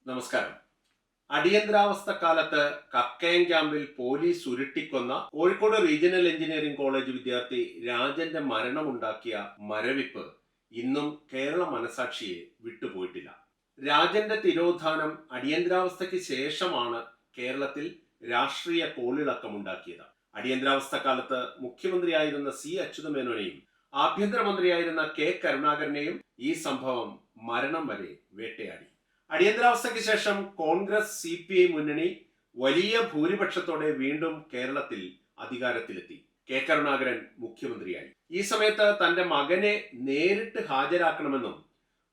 നമസ്കാരം. അടിയന്തരാവസ്ഥ കാലത്ത് കക്കയം ക്യാമ്പിൽ പോലീസ് ഉരുട്ടിക്കൊന്ന കോഴിക്കോട് റീജിയണൽ എഞ്ചിനീയറിംഗ് കോളേജ് വിദ്യാർത്ഥി രാജന്റെ മരണമുണ്ടാക്കിയ മരവിപ്പ് ഇന്നും കേരള മനസാക്ഷിയെ വിട്ടുപോയിട്ടില്ല. രാജന്റെ തിരോധാനം അടിയന്തരാവസ്ഥയ്ക്ക് ശേഷമാണ് കേരളത്തിൽ രാഷ്ട്രീയ കോളിളക്കമുണ്ടാക്കിയത്. അടിയന്തരാവസ്ഥ കാലത്ത് മുഖ്യമന്ത്രിയായിരുന്ന സി അച്യുതമേനോനെയും ആഭ്യന്തരമന്ത്രിയായിരുന്ന കെ കരുണാകരനെയും ഈ സംഭവം മരണം വരെ വേട്ടയാടി. അടിയന്തരാവസ്ഥയ്ക്ക് ശേഷം കോൺഗ്രസ് CPI മുന്നണി വലിയ ഭൂരിപക്ഷത്തോടെ വീണ്ടും കേരളത്തിൽ അധികാരത്തിലെത്തി. കെ കരുണാകരൻ മുഖ്യമന്ത്രിയായി. ഈ സമയത്ത് തന്റെ മകനെ നേരിട്ട് ഹാജരാക്കണമെന്നും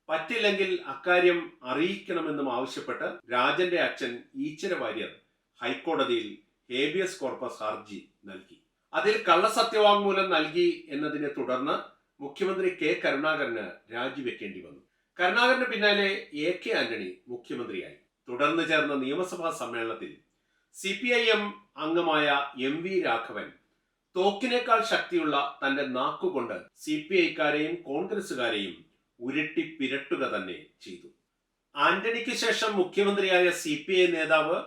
പറ്റില്ലെങ്കിൽ അക്കാര്യം അറിയിക്കണമെന്നും ആവശ്യപ്പെട്ട് രാജന്റെ അച്ഛൻ ഈശ്വര വാര്യർ ഹൈക്കോടതിയിൽ ഹേബിയസ് കോർപ്പസ് ഹർജി നൽകി. അതിൽ കള്ളസത്യവാങ്മൂലം നൽകി എന്നതിനെ തുടർന്ന് മുഖ്യമന്ത്രി കെ കരുണാകരന് രാജിവെക്കേണ്ടി വന്നു. കരുണാകരന് പിന്നാലെ AK ആന്റണി മുഖ്യമന്ത്രിയായി. തുടർന്ന് ചേർന്ന നിയമസഭാ സമ്മേളനത്തിൽ CPIM അംഗമായ MV രാഘവൻ തോക്കിനേക്കാൾ ശക്തിയുള്ള തന്റെ നാക്കുകൊണ്ട് CPIക്കാരെയും കോൺഗ്രസുകാരെയും ഉരുട്ടി പിരട്ടുക തന്നെ ചെയ്തു. ആന്റണിക്ക് ശേഷം മുഖ്യമന്ത്രിയായ CPI നേതാവ്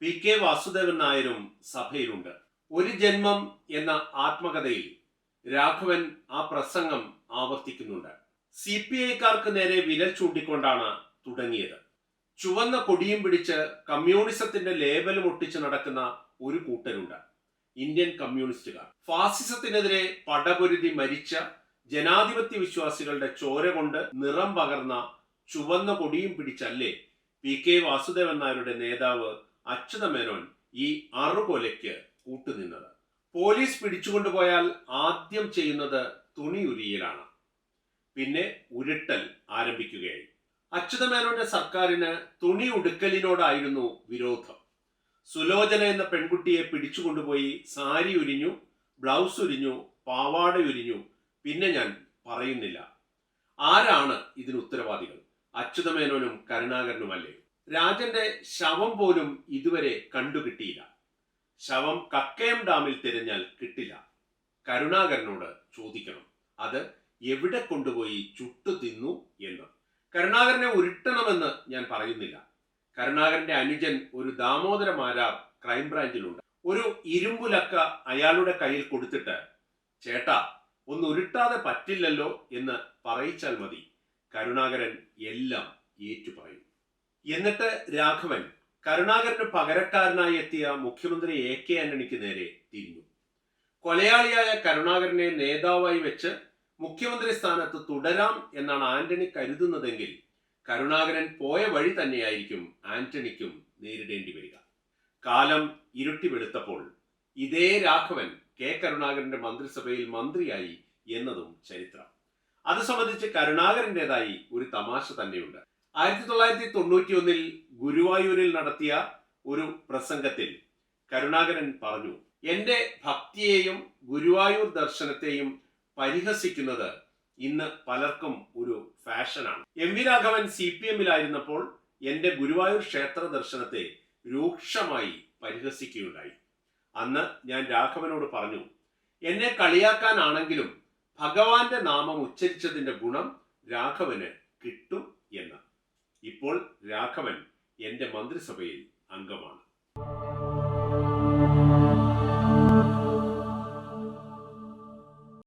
PK വാസുദേവൻ നായരും സഭയിലുണ്ട്. ഒരു ജന്മം എന്ന ആത്മകഥയിൽ രാഘവൻ ആ പ്രസംഗം ആവർത്തിക്കുന്നുണ്ട്. CPIക്കാർക്ക് നേരെ വിരൽ ചൂണ്ടിക്കൊണ്ടാണ് തുടങ്ങിയത്. ചുവന്ന കൊടിയും പിടിച്ച് കമ്മ്യൂണിസത്തിന്റെ ലേബലും ഒട്ടിച്ച് നടക്കുന്ന ഒരു കൂട്ടരുണ്ട്, ഇന്ത്യൻ കമ്മ്യൂണിസ്റ്റുകാർ. ഫാസിസത്തിനെതിരെ പടപൊരുതി മരിച്ച ജനാധിപത്യ വിശ്വാസികളുടെ ചോര കൊണ്ട് നിറം പകർന്ന ചുവന്ന കൊടിയും പിടിച്ചല്ലേ PK വാസുദേവൻ നായരുടെ നേതാവ് അച്യുതമേനോൻ ഈ അറുകൊലയ്ക്ക് കൂട്ടുനിന്നത്. പോലീസ് പിടിച്ചുകൊണ്ടുപോയാൽ ആദ്യം ചെയ്യുന്നത് തുണി ഉരിയലാണ്, പിന്നെ ഉരുട്ടൽ ആരംഭിക്കുകയായി. അച്യുതമേനോന്റെ സർക്കാരിന് തുണി ഉടുക്കലിനോടായിരുന്നു വിരോധം. സുലോചന എന്ന പെൺകുട്ടിയെ പിടിച്ചുകൊണ്ടുപോയി സാരി ഉരിഞ്ഞു, ബ്ലൗസ് ഉരിഞ്ഞു, പാവാട ഉരിഞ്ഞു, പിന്നെ ഞാൻ പറയുന്നില്ല. ആരാണ് ഇതിന് ഉത്തരവാദികൾ? അച്യുതമേനോനും കരുണാകരനുമല്ലേ? രാജന്റെ ശവം പോലും ഇതുവരെ കണ്ടുകിട്ടിയില്ല. ശവം കക്കയം ഡാമിൽ തിരഞ്ഞാൽ കിട്ടില്ല. കരുണാകരനോട് ചോദിക്കണം അത് എവിടെ കൊണ്ടുപോയി ചുട്ടു തിന്നു എന്ന്. കരുണാകരനെ ഉരുട്ടണമെന്ന് ഞാൻ പറയുന്നില്ല. കരുണാകരന്റെ അനുജൻ ഒരു ദാമോദര മാരാർ ക്രൈംബ്രാഞ്ചിലുണ്ട്. ഒരു ഇരുമ്പുലക്ക അയാളുടെ കയ്യിൽ കൊടുത്തിട്ട് ചേട്ടാ ഒന്ന് ഉരുട്ടാതെ പറ്റില്ലല്ലോ എന്ന് പറയിച്ചാൽ മതി. കരുണാകരൻ എല്ലാം ഏറ്റുപറയും. എന്നിട്ട് രാഘവൻ കരുണാകരന് പകരക്കാരനായി എത്തിയ മുഖ്യമന്ത്രി AK ആന്റണിക്ക് നേരെ തിരിഞ്ഞു. കൊലയാളിയായ കരുണാകരനെ നേതാവായി വെച്ച് മുഖ്യമന്ത്രി സ്ഥാനത്ത് തുടരാം എന്നാണ് ആന്റണി കരുതുന്നതെങ്കിൽ കരുണാകരൻ പോയ വഴി തന്നെയായിരിക്കും ആന്റണിക്കും നേരിടേണ്ടി വരിക. കാലം ഇരുട്ടി വെളുത്തപ്പോൾ ഇതേ രാഘവൻ കെ കരുണാകരന്റെ മന്ത്രിസഭയിൽ മന്ത്രിയായി എന്നതും ചരിത്രം. അത് സംബന്ധിച്ച് കരുണാകരൻ്റെതായി ഒരു തമാശ തന്നെയുണ്ട്. 1991 ഗുരുവായൂരിൽ നടത്തിയ ഒരു പ്രസംഗത്തിൽ കരുണാകരൻ പറഞ്ഞു, എന്റെ ഭക്തിയെയും ഗുരുവായൂർ ദർശനത്തെയും പരിഹസിക്കുന്നത് ഇന്ന് പലർക്കും ഒരു ഫാഷനാണ്. MV രാഘവൻ CPMലായിരുന്നപ്പോൾ എന്റെ ഗുരുവായൂർ ക്ഷേത്ര ദർശനത്തെ രൂക്ഷമായി പരിഹസിക്കുകയുണ്ടായി. അന്ന് ഞാൻ രാഘവനോട് പറഞ്ഞു, എന്നെ കളിയാക്കാനാണെങ്കിലും ഭഗവാന്റെ നാമം ഉച്ചരിച്ചതിന്റെ ഗുണം രാഘവന് കിട്ടും എന്ന്. ഇപ്പോൾ രാഘവൻ എന്റെ മന്ത്രിസഭയിൽ അംഗമാണ്.